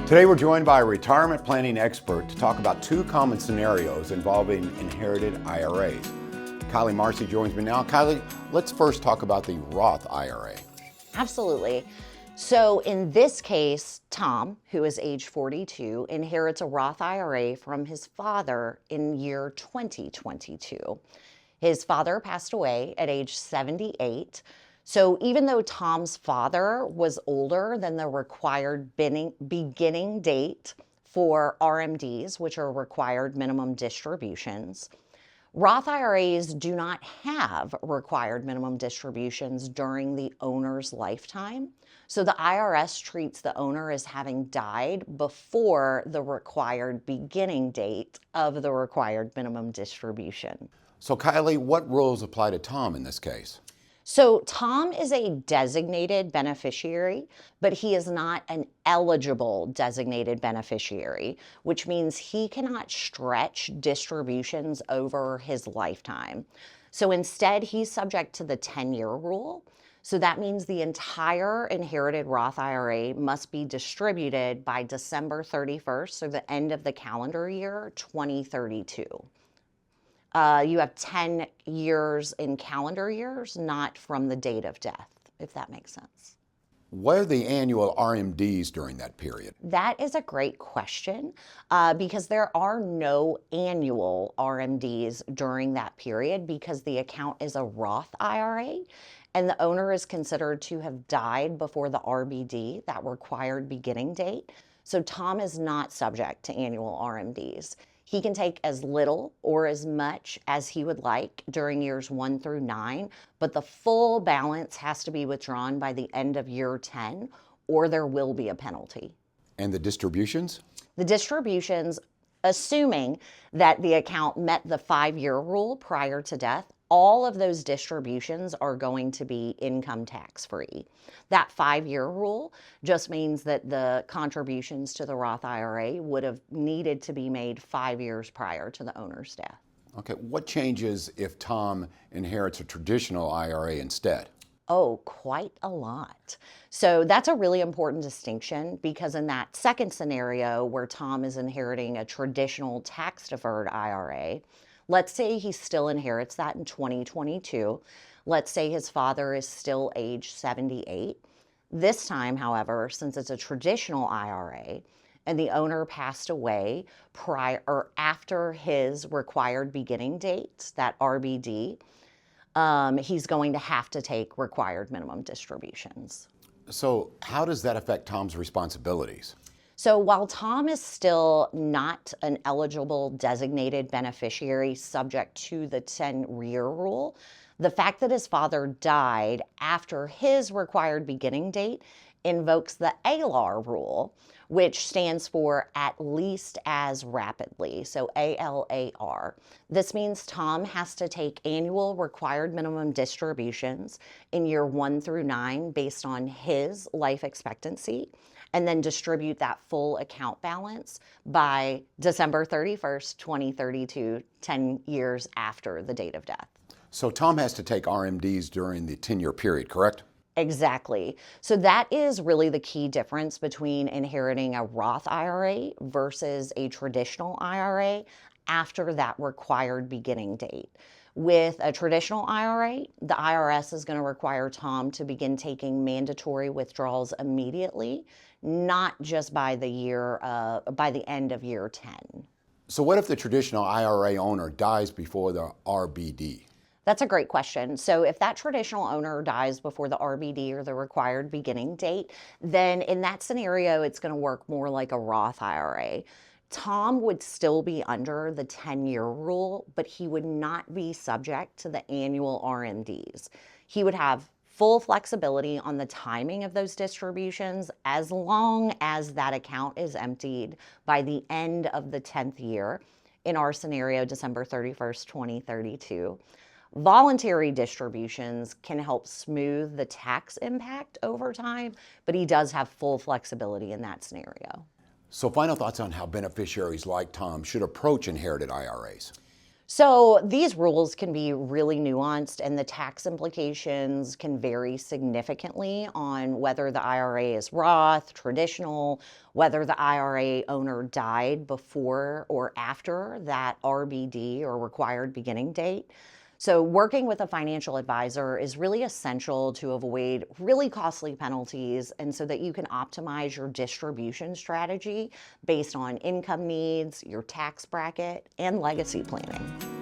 Today we're joined by a retirement planning expert to talk about two common scenarios involving inherited IRAs. Kylee Marcy joins me now. Kylee, let's first talk about the Roth IRA. Absolutely. So in this case, Tom, who is age 42, inherits a Roth IRA from his father in year 2022. His father passed away at age 78. So even though Tom's father was older than the required beginning date for RMDs, which are required minimum distributions, Roth IRAs do not have required minimum distributions during the owner's lifetime. So the IRS treats the owner as having died before the required beginning date of the required minimum distribution. So Kylee, what rules apply to Tom in this case? So Tom is a designated beneficiary, but he is not an eligible designated beneficiary, which means he cannot stretch distributions over his lifetime. So instead, he's subject to the 10-year rule. So that means the entire inherited Roth IRA must be distributed by December 31st, so the end of the calendar year, 2032. You have 10 years in calendar years, not from the date of death, if that makes sense. What are the annual RMDs during that period? That is a great question because there are no annual RMDs during that period because the account is a Roth IRA and the owner is considered to have died before the RBD, that required beginning date. So Tom is not subject to annual RMDs. He can take as little or as much as he would like during years 1 through 9, but the full balance has to be withdrawn by the end of year 10, or there will be a penalty. And the distributions? The distributions, assuming that the account met the 5-year rule prior to death, all of those distributions are going to be income tax free. That 5-year rule just means that the contributions to the Roth IRA would have needed to be made 5 years prior to the owner's death. Okay, what changes if Tom inherits a traditional IRA instead? Oh, quite a lot. So that's a really important distinction because in that second scenario where Tom is inheriting a traditional tax-deferred IRA, let's say he still inherits that in 2022. Let's say his father is still age 78. This time, however, since it's a traditional IRA and the owner passed away prior or after his required beginning date, that RBD, he's going to have to take required minimum distributions. So how does that affect Tom's responsibilities? So while Tom is still not an eligible designated beneficiary subject to the 10-year rule, the fact that his father died after his required beginning date invokes the ALAR rule, which stands for at least as rapidly, so ALAR. This means Tom has to take annual required minimum distributions in year 1 through 9 based on his life expectancy, and then distribute that full account balance by December 31st, 2032, 10 years after the date of death. So Tom has to take RMDs during the 10-year period, correct? Exactly. So that is really the key difference between inheriting a Roth IRA versus a traditional IRA after that required beginning date. With a traditional IRA, the IRS is going to require Tom to begin taking mandatory withdrawals immediately, not just by the end of year 10. So what if the traditional IRA owner dies before the RBD? That's a great question. So if that traditional owner dies before the RBD or the required beginning date, then in that scenario, it's going to work more like a Roth IRA. Tom would still be under the 10-year rule, but he would not be subject to the annual RMDs. He would have full flexibility on the timing of those distributions as long as that account is emptied by the end of the 10th year. In our scenario, December 31st, 2032. Voluntary distributions can help smooth the tax impact over time, but he does have full flexibility in that scenario. So final thoughts on how beneficiaries like Tom should approach inherited IRAs. So these rules can be really nuanced, and the tax implications can vary significantly on whether the IRA is Roth, traditional, whether the IRA owner died before or after that RBD or required beginning date. So working with a financial advisor is really essential to avoid really costly penalties and so that you can optimize your distribution strategy based on income needs, your tax bracket, and legacy planning.